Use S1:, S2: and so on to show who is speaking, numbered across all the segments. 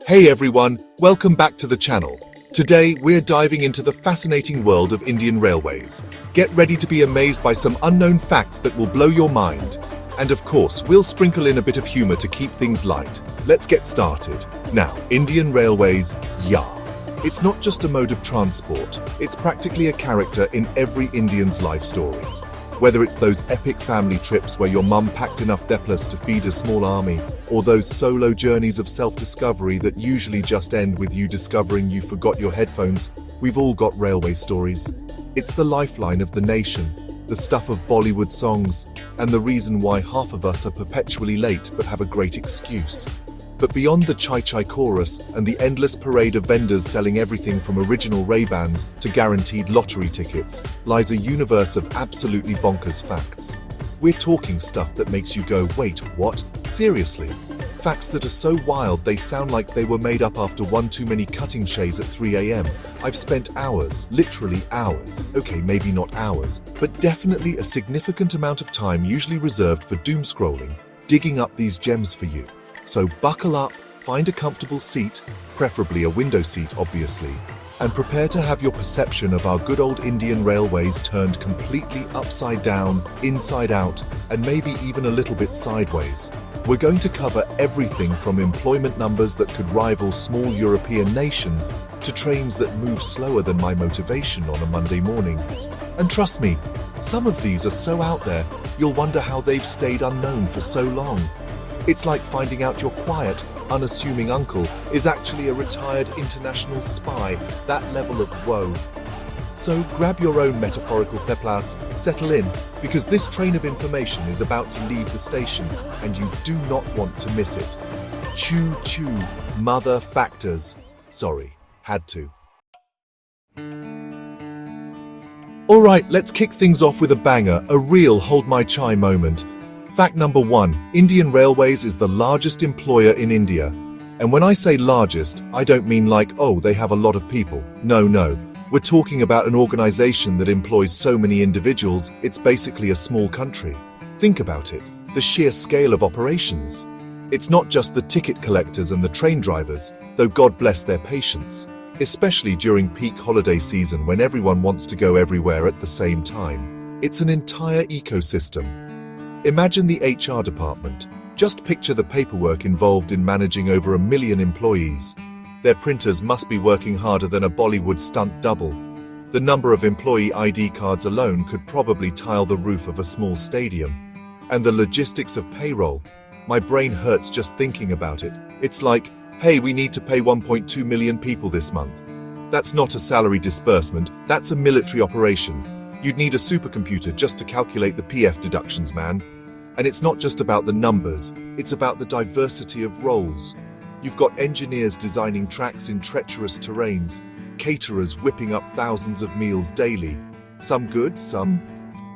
S1: Hey everyone, welcome back to the channel. Today, we're diving into the fascinating world of Indian Railways. Get ready to be amazed by some unknown facts that will blow your mind. And of course, we'll sprinkle in a bit of humor to keep things light. Let's get started. Now, Indian Railways, yah. It's not just a mode of transport, it's practically a character in every Indian's life story. Whether it's those epic family trips where your mum packed enough deplas to feed a small army, or those solo journeys of self-discovery that usually just end with you discovering you forgot your headphones, we've all got railway stories. It's the lifeline of the nation, the stuff of Bollywood songs, and the reason why half of us are perpetually late but have a great excuse. But beyond the chai-chai chorus and the endless parade of vendors selling everything from original Ray-Bans to guaranteed lottery tickets, lies a universe of absolutely bonkers facts. We're talking stuff that makes you go, wait, what? Seriously? Facts that are so wild they sound like they were made up after one too many cutting shays at 3 a.m. I've spent hours, literally hours, okay, maybe not hours, but definitely a significant amount of time usually reserved for doom scrolling, digging up these gems for you. So buckle up, find a comfortable seat, preferably a window seat obviously, and prepare to have your perception of our good old Indian Railways turned completely upside down, inside out, and maybe even a little bit sideways. We're going to cover everything from employment numbers that could rival small European nations to trains that move slower than my motivation on a Monday morning. And trust me, some of these are so out there, you'll wonder how they've stayed unknown for so long. It's like finding out your quiet, unassuming uncle is actually a retired international spy, that level of woe. So grab your own metaphorical peplas, settle in, because this train of information is about to leave the station, and you do not want to miss it. Choo choo, mother factors. Sorry, had to. Alright, let's kick things off with a banger, a real hold my chai moment. Fact number 1, Indian Railways is the largest employer in India. And when I say largest, I don't mean like, oh, they have a lot of people. No. We're talking about an organization that employs so many individuals, it's basically a small country. Think about it, the sheer scale of operations. It's not just the ticket collectors and the train drivers, though God bless their patience. Especially during peak holiday season when everyone wants to go everywhere at the same time. It's an entire ecosystem. Imagine the HR department. Just picture the paperwork involved in managing over 1 million employees. Their printers must be working harder than a Bollywood stunt double. The number of employee ID cards alone could probably tile the roof of a small stadium. And the logistics of payroll. My brain hurts just thinking about it. It's like, hey, we need to pay 1.2 million people this month. That's not a salary disbursement, that's a military operation. You'd need a supercomputer just to calculate the PF deductions, man. And it's not just about the numbers, it's about the diversity of roles. You've got engineers designing tracks in treacherous terrains, caterers whipping up thousands of meals daily. Some good, some,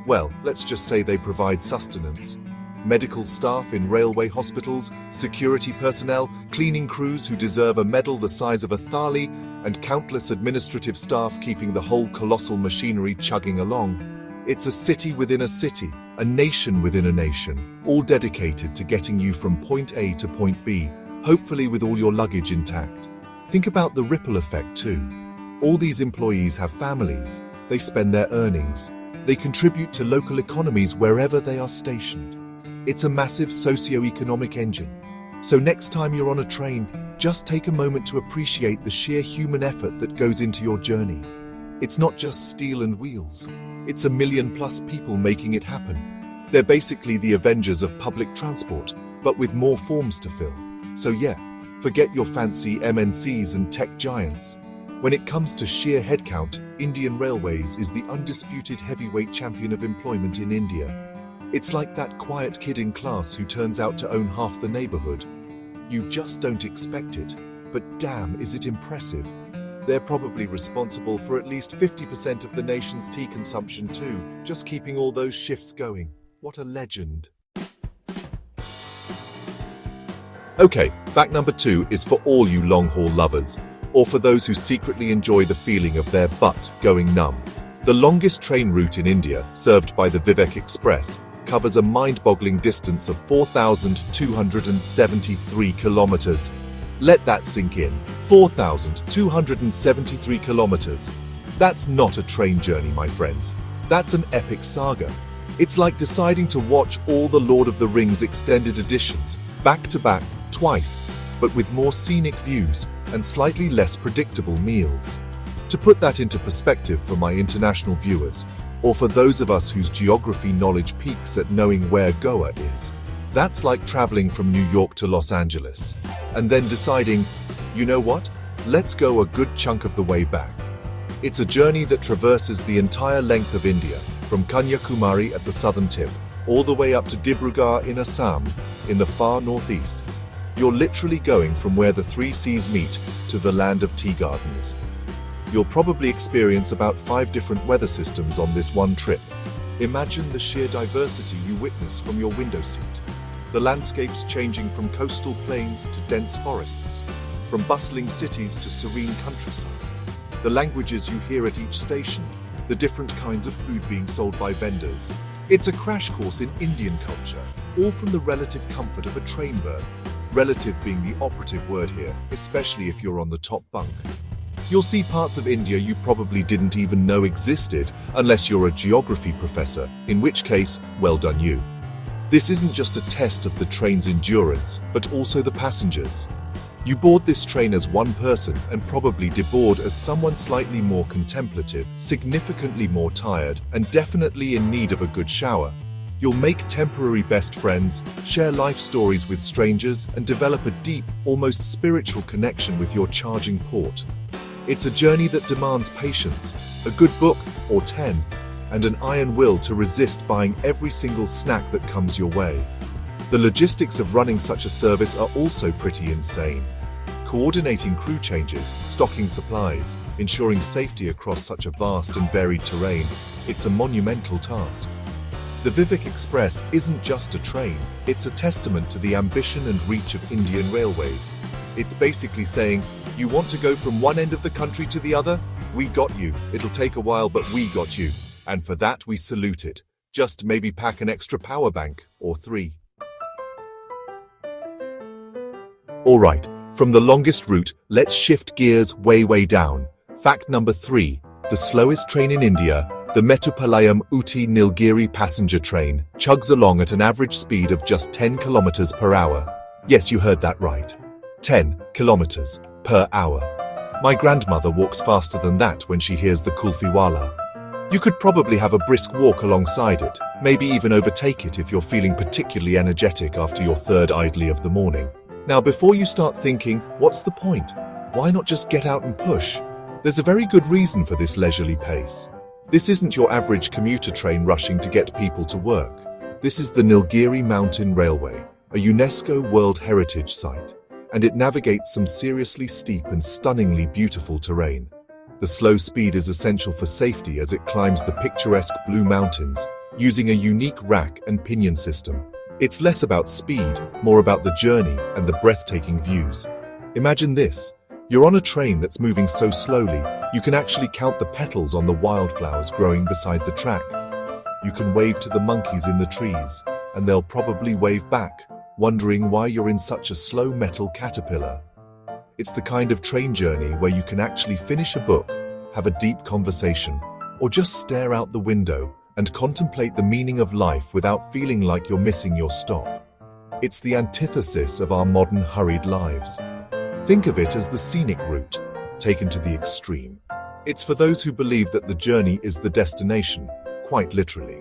S1: well, let's just say they provide sustenance. Medical staff in railway hospitals, security personnel, cleaning crews who deserve a medal the size of a thali, and countless administrative staff keeping the whole colossal machinery chugging along. It's a city within a city, a nation within a nation, all dedicated to getting you from point A to point B, hopefully with all your luggage intact. Think about the ripple effect too. All these employees have families, they spend their earnings, they contribute to local economies wherever they are stationed. It's a massive socio-economic engine. So next time you're on a train, just take a moment to appreciate the sheer human effort that goes into your journey. It's not just steel and wheels. It's 1 million plus people making it happen. They're basically the Avengers of public transport, but with more forms to fill. So yeah, forget your fancy MNCs and tech giants. When it comes to sheer headcount, Indian Railways is the undisputed heavyweight champion of employment in India. It's like that quiet kid in class who turns out to own half the neighborhood. You just don't expect it, but damn is it impressive. They're probably responsible for at least 50% of the nation's tea consumption too, just keeping all those shifts going. What a legend. Okay, fact number 2 is for all you long-haul lovers, or for those who secretly enjoy the feeling of their butt going numb. The longest train route in India, served by the Vivek Express, covers a mind-boggling distance of 4,273 kilometers. Let that sink in. 4,273 kilometers. That's not a train journey, my friends. That's an epic saga. It's like deciding to watch all the Lord of the Rings extended editions, back to back, twice, but with more scenic views and slightly less predictable meals. To put that into perspective for my international viewers, or for those of us whose geography knowledge peaks at knowing where Goa is, that's like traveling from New York to Los Angeles, and then deciding, you know what, let's go a good chunk of the way back. It's a journey that traverses the entire length of India, from Kanyakumari at the southern tip, all the way up to Dibrugarh in Assam, in the far northeast. You're literally going from where the three seas meet to the land of tea gardens. You'll probably experience about 5 different weather systems on this one trip. Imagine the sheer diversity you witness from your window seat. The landscapes changing from coastal plains to dense forests, from bustling cities to serene countryside. The languages you hear at each station, the different kinds of food being sold by vendors. It's a crash course in Indian culture, all from the relative comfort of a train berth. Relative being the operative word here, especially if you're on the top bunk. You'll see parts of India you probably didn't even know existed, unless you're a geography professor, in which case, well done you. This isn't just a test of the train's endurance, but also the passengers. You board this train as one person and probably deboard as someone slightly more contemplative, significantly more tired, and definitely in need of a good shower. You'll make temporary best friends, share life stories with strangers, and develop a deep, almost spiritual connection with your charging port. It's a journey that demands patience, a good book, or 10, and an iron will to resist buying every single snack that comes your way. The logistics of running such a service are also pretty insane. Coordinating crew changes, stocking supplies, ensuring safety across such a vast and varied terrain, it's a monumental task. The Vivek Express isn't just a train, it's a testament to the ambition and reach of Indian Railways. It's basically saying, you want to go from one end of the country to the other? We got you. It'll take a while, but we got you. And for that, we salute it. Just maybe pack an extra power bank, or 3. Alright, from the longest route, let's shift gears way down. Fact number 3, the slowest train in India, the Mettupalayam Ooty Nilgiri passenger train, chugs along at an average speed of just 10 kilometers per hour. Yes, you heard that right. 10 kilometers per hour. My grandmother walks faster than that when she hears the kulfiwala. You could probably have a brisk walk alongside it, maybe even overtake it if you're feeling particularly energetic after your third idli of the morning. Now, before you start thinking, what's the point? Why not just get out and push? There's a very good reason for this leisurely pace. This isn't your average commuter train rushing to get people to work. This is the Nilgiri Mountain Railway, a UNESCO World Heritage Site, and it navigates some seriously steep and stunningly beautiful terrain. The slow speed is essential for safety as it climbs the picturesque Blue Mountains, using a unique rack and pinion system. It's less about speed, more about the journey and the breathtaking views. Imagine this. You're on a train that's moving so slowly, you can actually count the petals on the wildflowers growing beside the track. You can wave to the monkeys in the trees, and they'll probably wave back, wondering why you're in such a slow metal caterpillar. It's the kind of train journey where you can actually finish a book, have a deep conversation, or just stare out the window and contemplate the meaning of life without feeling like you're missing your stop. It's the antithesis of our modern hurried lives. Think of it as the scenic route, taken to the extreme. It's for those who believe that the journey is the destination, quite literally.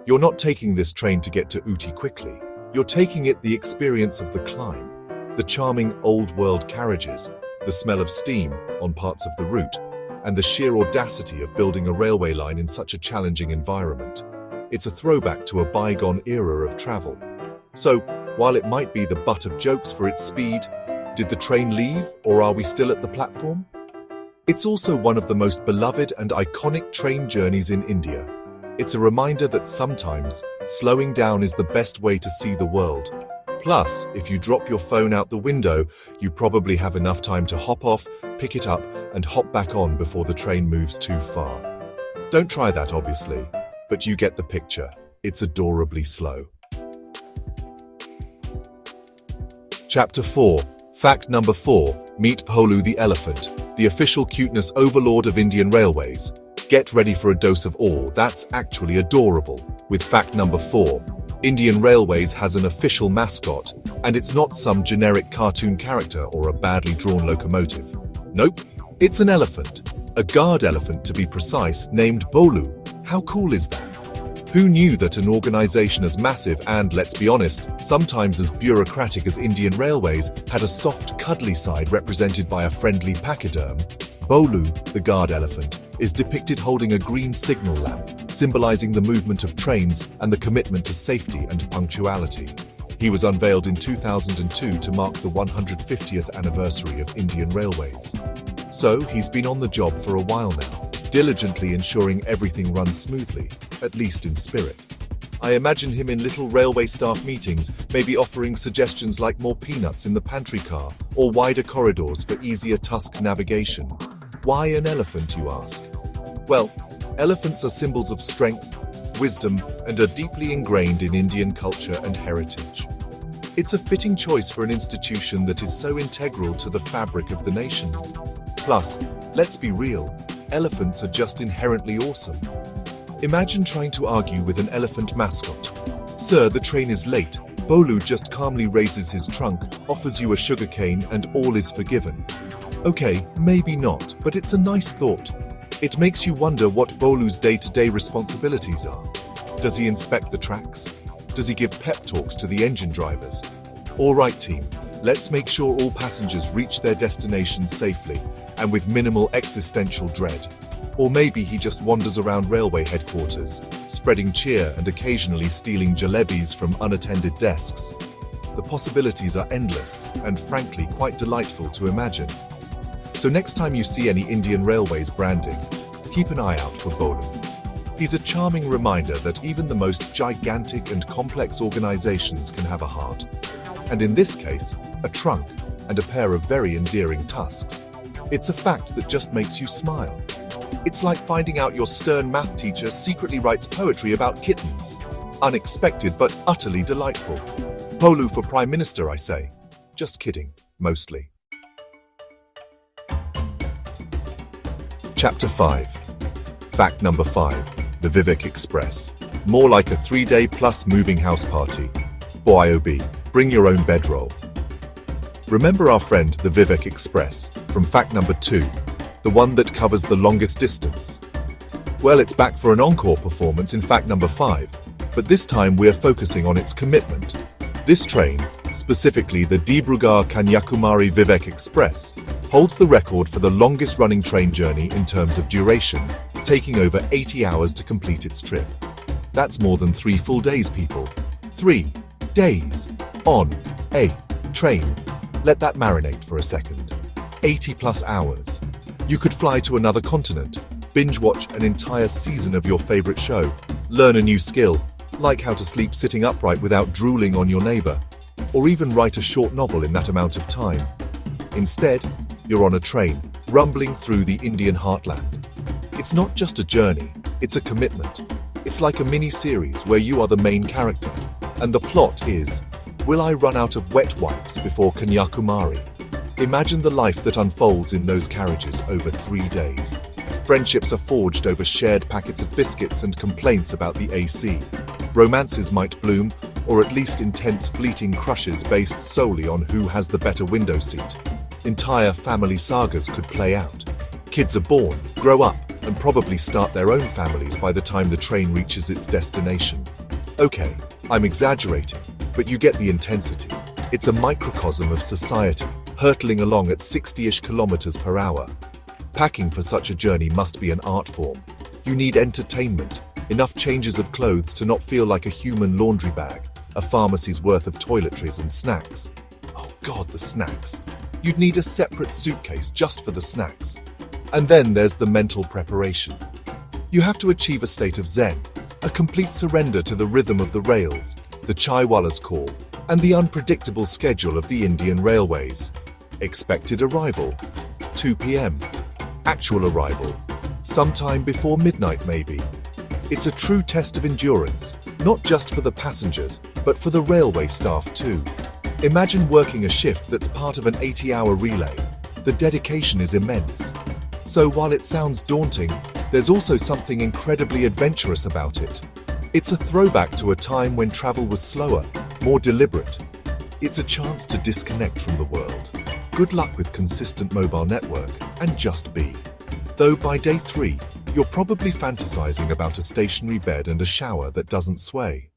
S1: You're not taking this train to get to Ooty quickly. You're taking it the experience of the climb, the charming old-world carriages, the smell of steam on parts of the route, and the sheer audacity of building a railway line in such a challenging environment. It's a throwback to a bygone era of travel. So, while it might be the butt of jokes for its speed, did the train leave, or are we still at the platform? It's also one of the most beloved and iconic train journeys in India. It's a reminder that sometimes, slowing down is the best way to see the world. Plus, if you drop your phone out the window, you probably have enough time to hop off, pick it up, and hop back on before the train moves too far. Don't try that, obviously, but you get the picture. It's adorably slow. Chapter 4. Fact number 4. Meet Bholu the elephant, the official cuteness overlord of Indian Railways. Get ready for a dose of awe that's actually adorable. With fact number 4. Indian Railways has an official mascot, and it's not some generic cartoon character or a badly drawn locomotive. Nope, it's an elephant. A guard elephant to be precise, named Bholu. How cool is that? Who knew that an organization as massive and, let's be honest, sometimes as bureaucratic as Indian Railways had a soft, cuddly side represented by a friendly pachyderm? Bholu, the guard elephant, is depicted holding a green signal lamp, symbolizing the movement of trains and the commitment to safety and punctuality. He was unveiled in 2002 to mark the 150th anniversary of Indian Railways. So, he's been on the job for a while now, diligently ensuring everything runs smoothly, at least in spirit. I imagine him in little railway staff meetings, maybe offering suggestions like more peanuts in the pantry car or wider corridors for easier tusk navigation. Why an elephant, you ask? Well, elephants are symbols of strength, wisdom, and are deeply ingrained in Indian culture and heritage. It's a fitting choice for an institution that is so integral to the fabric of the nation. Plus, let's be real, elephants are just inherently awesome. Imagine trying to argue with an elephant mascot. Sir, the train is late. Bholu just calmly raises his trunk, offers you a sugarcane, and all is forgiven. Okay, maybe not, but it's a nice thought. It makes you wonder what Bholu's day-to-day responsibilities are. Does he inspect the tracks? Does he give pep talks to the engine drivers? All right, team, let's make sure all passengers reach their destinations safely and with minimal existential dread. Or maybe he just wanders around railway headquarters, spreading cheer and occasionally stealing jalebis from unattended desks. The possibilities are endless and frankly quite delightful to imagine. So next time you see any Indian Railways branding, keep an eye out for Bholu. He's a charming reminder that even the most gigantic and complex organizations can have a heart. And in this case, a trunk and a pair of very endearing tusks. It's a fact that just makes you smile. It's like finding out your stern math teacher secretly writes poetry about kittens. Unexpected but utterly delightful. Bholu for Prime Minister, I say. Just kidding, mostly. Chapter 5. Fact number 5. The Vivek Express. More like a 3-day plus moving house party. BYOB. Bring your own bedroll. Remember our friend, the Vivek Express, from fact number 2, the one that covers the longest distance? Well, it's back for an encore performance in fact number 5, but this time we're focusing on its commitment. This train, specifically the Dibrugarh-Kanyakumari Vivek Express, holds the record for the longest running train journey in terms of duration, taking over 80 hours to complete its trip. That's more than 3 full days, people. 3 days on a train. Let that marinate for a second. 80 plus hours. You could fly to another continent, binge watch an entire season of your favorite show, learn a new skill, like how to sleep sitting upright without drooling on your neighbor, or even write a short novel in that amount of time. Instead, you're on a train, rumbling through the Indian heartland. It's not just a journey, it's a commitment. It's like a mini-series where you are the main character, and the plot is, will I run out of wet wipes before Kanyakumari? Imagine the life that unfolds in those carriages over 3 days. Friendships are forged over shared packets of biscuits and complaints about the AC. Romances might bloom, or at least intense fleeting crushes based solely on who has the better window seat. Entire family sagas could play out. Kids are born, grow up, and probably start their own families by the time the train reaches its destination. Okay, I'm exaggerating, but you get the intensity. It's a microcosm of society, hurtling along at 60-ish kilometers per hour. Packing for such a journey must be an art form. You need entertainment, enough changes of clothes to not feel like a human laundry bag, a pharmacy's worth of toiletries and snacks. Oh God, the snacks. You'd need a separate suitcase just for the snacks. And then there's the mental preparation. You have to achieve a state of zen, a complete surrender to the rhythm of the rails, the chaiwala's call, and the unpredictable schedule of the Indian Railways. Expected arrival, 2 p.m. Actual arrival, sometime before midnight maybe. It's a true test of endurance, not just for the passengers, but for the railway staff too. Imagine working a shift that's part of an 80-hour relay. The dedication is immense. So while it sounds daunting, there's also something incredibly adventurous about it. It's a throwback to a time when travel was slower, more deliberate. It's a chance to disconnect from the world. Good luck with consistent mobile network, and just be. Though by day 3, you're probably fantasizing about a stationary bed and a shower that doesn't sway.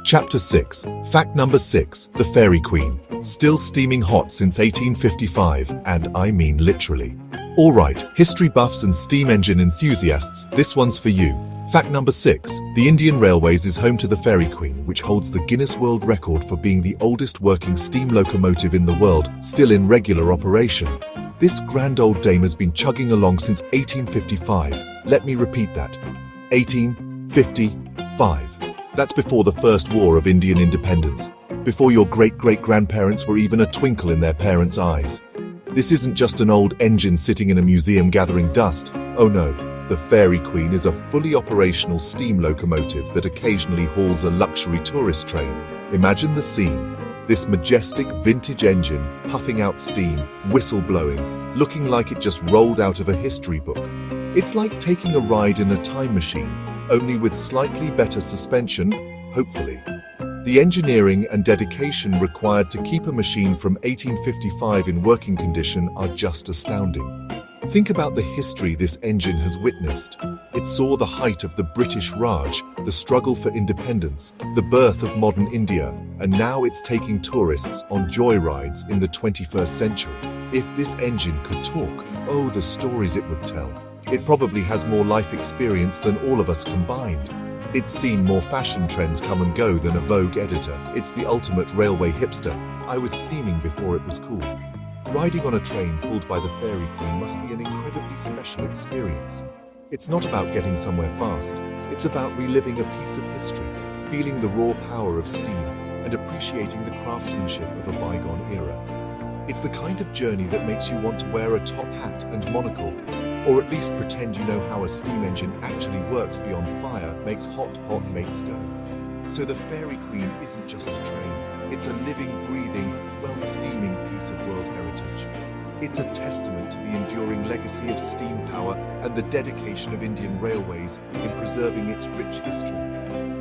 S1: Chapter 6. Fact number 6. The Fairy Queen. Still steaming hot since 1855, and I mean literally. Alright, history buffs and steam engine enthusiasts, this one's for you. Fact number 6. The Indian Railways is home to the Fairy Queen, which holds the Guinness World Record for being the oldest working steam locomotive in the world, still in regular operation. This grand old dame has been chugging along since 1855. Let me repeat that. 1855. That's before the First War of Indian Independence, before your great-great-grandparents were even a twinkle in their parents' eyes. This isn't just an old engine sitting in a museum gathering dust. Oh no, the Fairy Queen is a fully operational steam locomotive that occasionally hauls a luxury tourist train. Imagine the scene. This majestic vintage engine, puffing out steam, whistle blowing, looking like it just rolled out of a history book. It's like taking a ride in a time machine, only with slightly better suspension, hopefully. The engineering and dedication required to keep a machine from 1855 in working condition are just astounding. Think about the history this engine has witnessed. It saw the height of the British Raj, the struggle for independence, the birth of modern India, and now it's taking tourists on joyrides in the 21st century. If this engine could talk, oh, the stories it would tell. It probably has more life experience than all of us combined. It's seen more fashion trends come and go than a Vogue editor. It's the ultimate railway hipster. I was steaming before it was cool. Riding on a train pulled by the Fairy Queen must be an incredibly special experience. It's not about getting somewhere fast. It's about reliving a piece of history, feeling the raw power of steam, and appreciating the craftsmanship of a bygone era. It's the kind of journey that makes you want to wear a top hat and monocle, or at least pretend you know how a steam engine actually works beyond fire, makes hot mates go. So the Fairy Queen isn't just a train, it's a living, breathing, steaming piece of world heritage. It's a testament to the enduring legacy of steam power and the dedication of Indian Railways in preserving its rich history.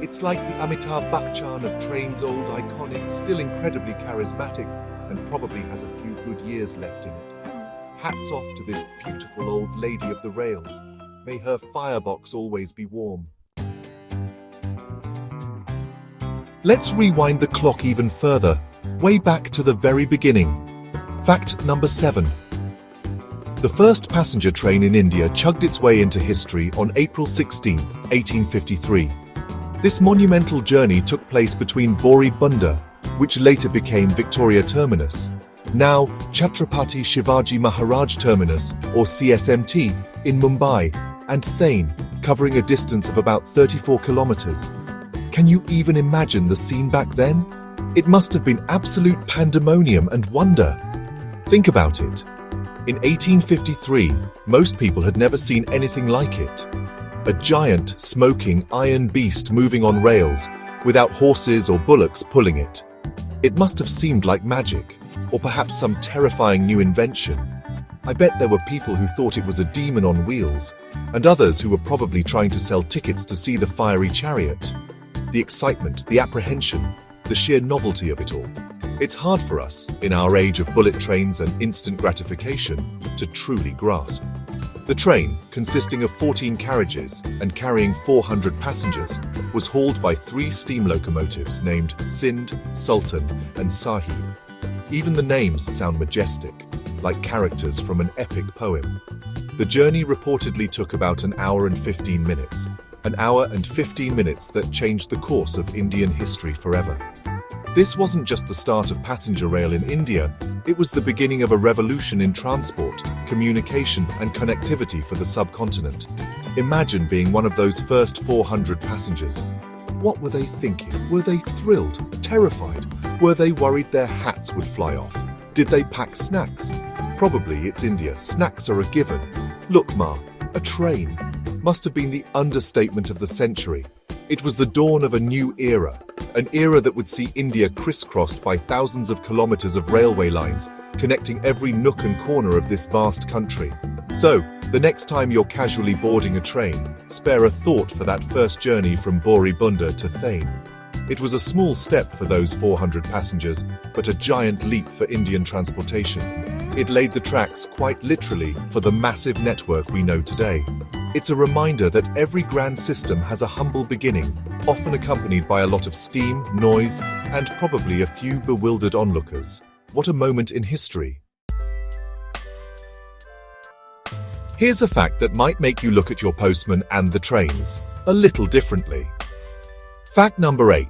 S1: It's like the Amitabh Bachchan of trains, old, iconic, still incredibly charismatic, and probably has a few good years left in it. Hats off to this beautiful old lady of the rails. May her firebox always be warm. Let's rewind the clock even further, way back to the very beginning. Fact number 7. The first passenger train in India chugged its way into history on April 16, 1853. This monumental journey took place between Bori Bunder, which later became Victoria Terminus, now Chhatrapati Shivaji Maharaj Terminus, or CSMT, in Mumbai, and Thane, covering a distance of about 34 kilometers. Can you even imagine the scene back then? It must have been absolute pandemonium and wonder. Think about it. In 1853, most people had never seen anything like it. A giant, smoking iron beast moving on rails, without horses or bullocks pulling it. It must have seemed like magic, or perhaps some terrifying new invention. I bet there were people who thought it was a demon on wheels, and others who were probably trying to sell tickets to see the fiery chariot. The excitement, the apprehension, the sheer novelty of it all. It's hard for us, in our age of bullet trains and instant gratification, to truly grasp. The train, consisting of 14 carriages and carrying 400 passengers, was hauled by 3 steam locomotives named Sindh, Sultan, and Sahib. Even the names sound majestic, like characters from an epic poem. The journey reportedly took about an hour and 15 minutes. An hour and 15 minutes that changed the course of Indian history forever. This wasn't just the start of passenger rail in India, it was the beginning of a revolution in transport, communication, and connectivity for the subcontinent. Imagine being one of those first 400 passengers. What were they thinking? Were they thrilled? Terrified? Were they worried their hats would fly off? Did they pack snacks? Probably it's India. Snacks are a given. Look, Ma, a train. Must have been the understatement of the century. It was the dawn of a new era, an era that would see India crisscrossed by thousands of kilometers of railway lines, connecting every nook and corner of this vast country. So, the next time you're casually boarding a train, spare a thought for that first journey from Boribunda to Thane. It was a small step for those 400 passengers, but a giant leap for Indian transportation. It laid the tracks, quite literally, for the massive network we know today. It's a reminder that every grand system has a humble beginning, often accompanied by a lot of steam, noise, and probably a few bewildered onlookers. What a moment in history. Here's a fact that might make you look at your postman and the trains a little differently. Fact number 8.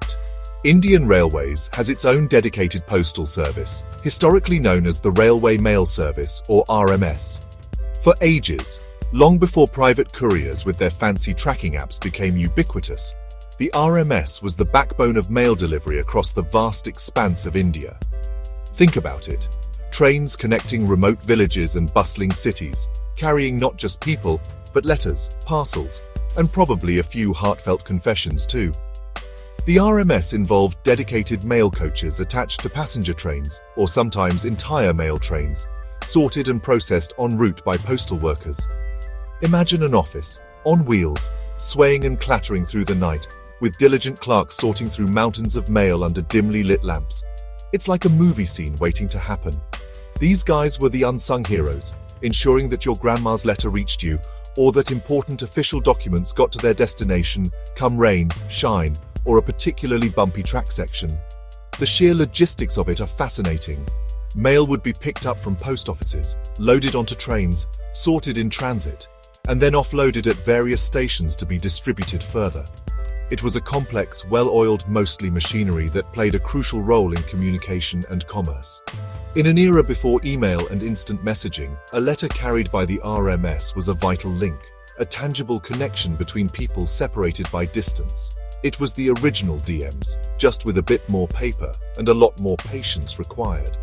S1: Indian Railways has its own dedicated postal service, historically known as the Railway Mail Service, or RMS. For ages, long before private couriers with their fancy tracking apps became ubiquitous, the RMS was the backbone of mail delivery across the vast expanse of India. Think about it. Trains connecting remote villages and bustling cities, carrying not just people, but letters, parcels, and probably a few heartfelt confessions too. The RMS involved dedicated mail coaches attached to passenger trains, or sometimes entire mail trains, sorted and processed en route by postal workers. Imagine an office, on wheels, swaying and clattering through the night, with diligent clerks sorting through mountains of mail under dimly lit lamps. It's like a movie scene waiting to happen. These guys were the unsung heroes, ensuring that your grandma's letter reached you, or that important official documents got to their destination, come rain, shine, or a particularly bumpy track section. The sheer logistics of it are fascinating. Mail would be picked up from post offices, loaded onto trains, sorted in transit, and then offloaded at various stations to be distributed further. It was a complex, well-oiled, mostly machinery that played a crucial role in communication and commerce. In an era before email and instant messaging, a letter carried by the RMS was a vital link, a tangible connection between people separated by distance. It was the original DMs, just with a bit more paper and a lot more patience required.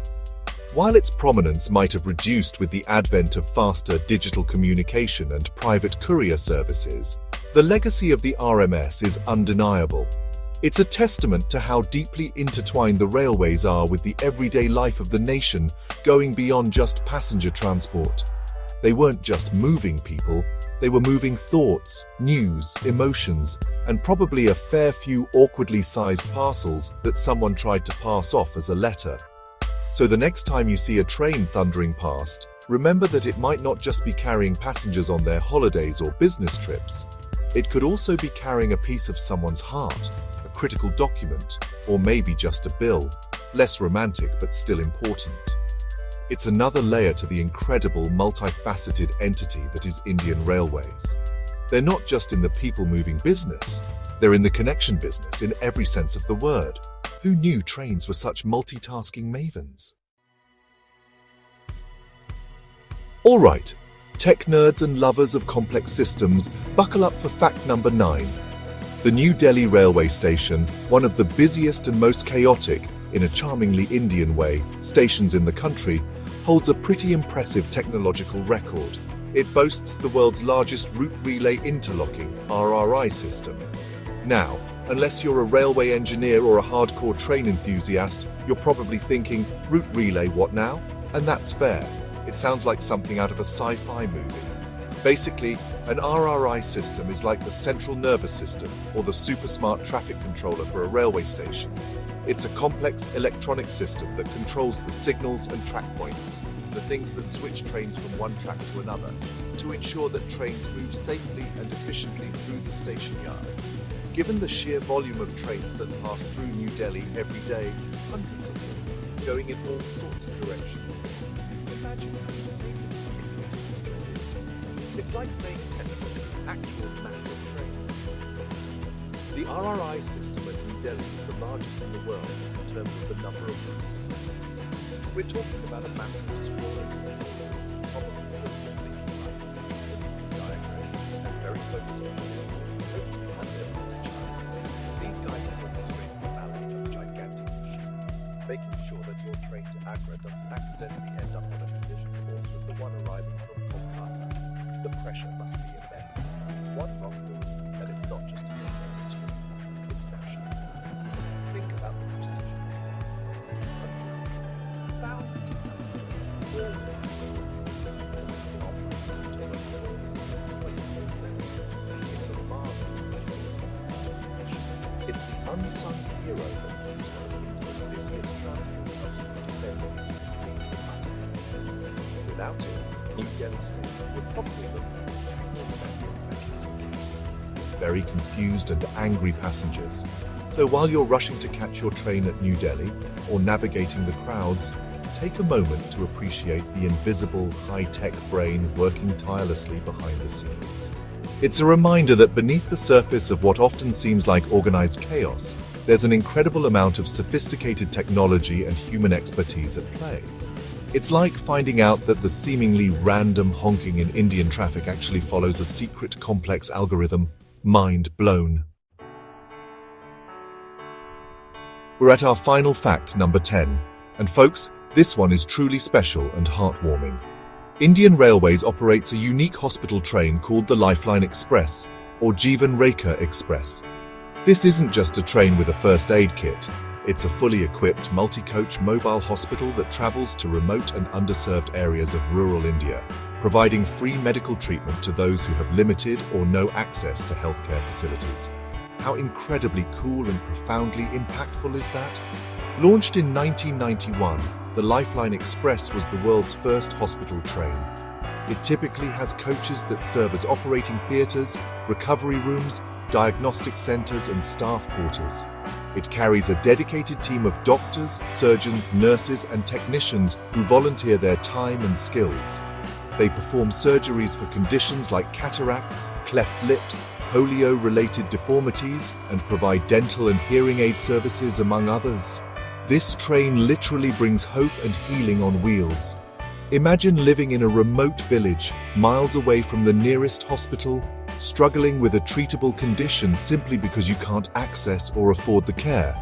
S1: While its prominence might have reduced with the advent of faster digital communication and private courier services, the legacy of the RMS is undeniable. It's a testament to how deeply intertwined the railways are with the everyday life of the nation, going beyond just passenger transport. They weren't just moving people, they were moving thoughts, news, emotions, and probably a fair few awkwardly sized parcels that someone tried to pass off as a letter. So the next time you see a train thundering past, remember that it might not just be carrying passengers on their holidays or business trips. It could also be carrying a piece of someone's heart, a critical document, or maybe just a bill. Less romantic, but still important. It's another layer to the incredible multifaceted entity that is Indian Railways. They're not just in the people-moving business, they're in the connection business in every sense of the word. Who knew trains were such multitasking mavens? All right, tech nerds and lovers of complex systems, buckle up for fact number 9. The New Delhi railway station, one of the busiest and most chaotic, in a charmingly Indian way, stations in the country, holds a pretty impressive technological record. It boasts the world's largest route relay interlocking (RRI) system. Now, unless you're a railway engineer or a hardcore train enthusiast, you're probably thinking, route relay what now? And that's fair. It sounds like something out of a sci-fi movie. Basically, an RRI system is like the central nervous system or the super smart traffic controller for a railway station. It's a complex electronic system that controls the signals and track points, the things that switch trains from one track to another, to ensure that trains move safely and efficiently through the station yard. Given the sheer volume of trains that pass through New Delhi every day, hundreds of them, going in all sorts of directions, imagine how insane it's like playing petrol with an actual massive train. The RRI system at New Delhi is the largest in the world in terms of the number of routes. We're talking about a massive sprawling probably diagram and very focused on these guys are orchestrating the valley of a gigantic machine, making sure that your train to Agra doesn't accidentally end up on a collision course with the one arriving from Kolkata. The pressure must be immense. One wrong move, and it's not just a screen. unsung hero that moves one of India's busiest transport hubs, sailing to complete the matter. Without it, New Delhi Station would probably look like a more expensive place, with very confused and angry passengers. So while you're rushing to catch your train at New Delhi or navigating the crowds, take a moment to appreciate the invisible, high-tech brain working tirelessly behind the scenes. It's a reminder that beneath the surface of what often seems like organized chaos, there's an incredible amount of sophisticated technology and human expertise at play. It's like finding out that the seemingly random honking in Indian traffic actually follows a secret, complex algorithm. Mind blown. We're at our final fact, number 10. And folks, this one is truly special and heartwarming. Indian Railways operates a unique hospital train called the Lifeline Express, or Jeevan Rekha Express. This isn't just a train with a first aid kit. It's a fully equipped multi-coach mobile hospital that travels to remote and underserved areas of rural India, providing free medical treatment to those who have limited or no access to healthcare facilities. How incredibly cool and profoundly impactful is that? Launched in 1991, the Lifeline Express was the world's first hospital train. It typically has coaches that serve as operating theatres, recovery rooms, diagnostic centres and staff quarters. It carries a dedicated team of doctors, surgeons, nurses and technicians who volunteer their time and skills. They perform surgeries for conditions like cataracts, cleft lips, polio-related deformities, and provide dental and hearing aid services, among others. This train literally brings hope and healing on wheels. Imagine living in a remote village, miles away from the nearest hospital, struggling with a treatable condition simply because you can't access or afford the care.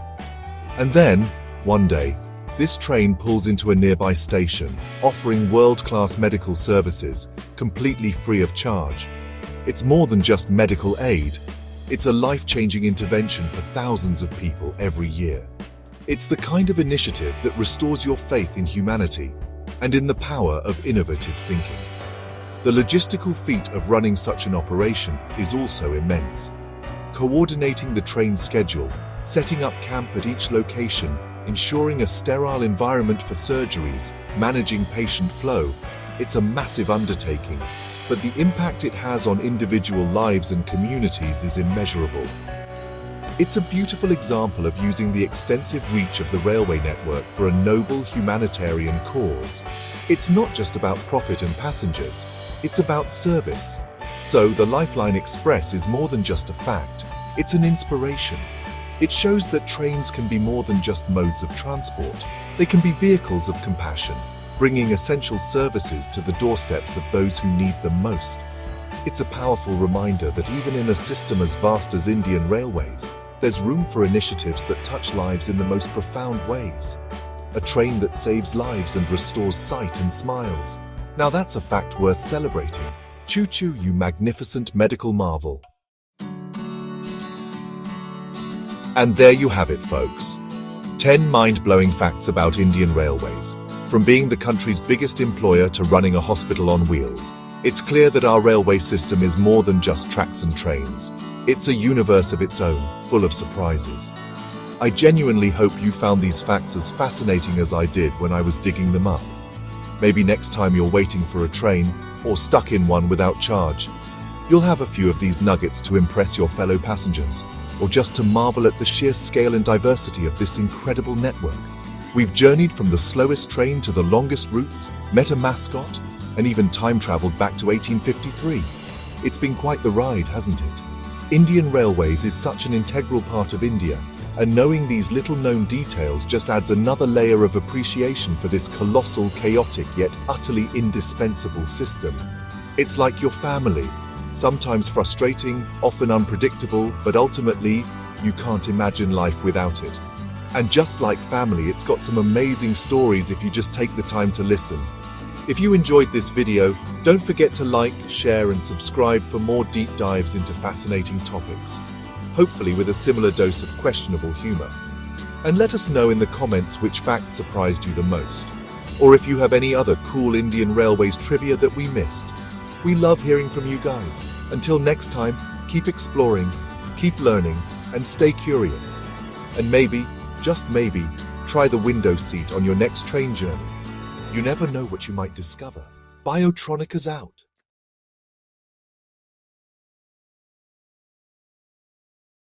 S1: And then, one day, this train pulls into a nearby station, offering world-class medical services, completely free of charge. It's more than just medical aid. It's a life-changing intervention for thousands of people every year. It's the kind of initiative that restores your faith in humanity and in the power of innovative thinking. The logistical feat of running such an operation is also immense. Coordinating the train's schedule, setting up camp at each location, ensuring a sterile environment for surgeries, managing patient flow, it's a massive undertaking, but the impact it has on individual lives and communities is immeasurable. It's a beautiful example of using the extensive reach of the railway network for a noble humanitarian cause. It's not just about profit and passengers, it's about service. So the Lifeline Express is more than just a fact, it's an inspiration. It shows that trains can be more than just modes of transport. They can be vehicles of compassion, bringing essential services to the doorsteps of those who need them most. It's a powerful reminder that even in a system as vast as Indian Railways, there's room for initiatives that touch lives in the most profound ways. A train that saves lives and restores sight and smiles. Now that's a fact worth celebrating. Choo-choo, you magnificent medical marvel. And there you have it, folks. 10 mind-blowing facts about Indian Railways. From being the country's biggest employer to running a hospital on wheels, it's clear that our railway system is more than just tracks and trains. It's a universe of its own, full of surprises. I genuinely hope you found these facts as fascinating as I did when I was digging them up. Maybe next time you're waiting for a train, or stuck in one without charge, you'll have a few of these nuggets to impress your fellow passengers, or just to marvel at the sheer scale and diversity of this incredible network. We've journeyed from the slowest train to the longest routes, met a mascot, and even time-traveled back to 1853. It's been quite the ride, hasn't it? Indian Railways is such an integral part of India, and knowing these little-known details just adds another layer of appreciation for this colossal, chaotic, yet utterly indispensable system. It's like your family, sometimes frustrating, often unpredictable, but ultimately, you can't imagine life without it. And just like family, it's got some amazing stories if you just take the time to listen. If you enjoyed this video, don't forget to like, share and subscribe for more deep dives into fascinating topics, hopefully with a similar dose of questionable humor. And let us know in the comments which fact surprised you the most, or if you have any other cool Indian Railways trivia that we missed. We love hearing from you guys. Until next time, keep exploring, keep learning, and stay curious. And maybe, just maybe, try the window seat on your next train journey. You never know what you might discover. Biotronica's out.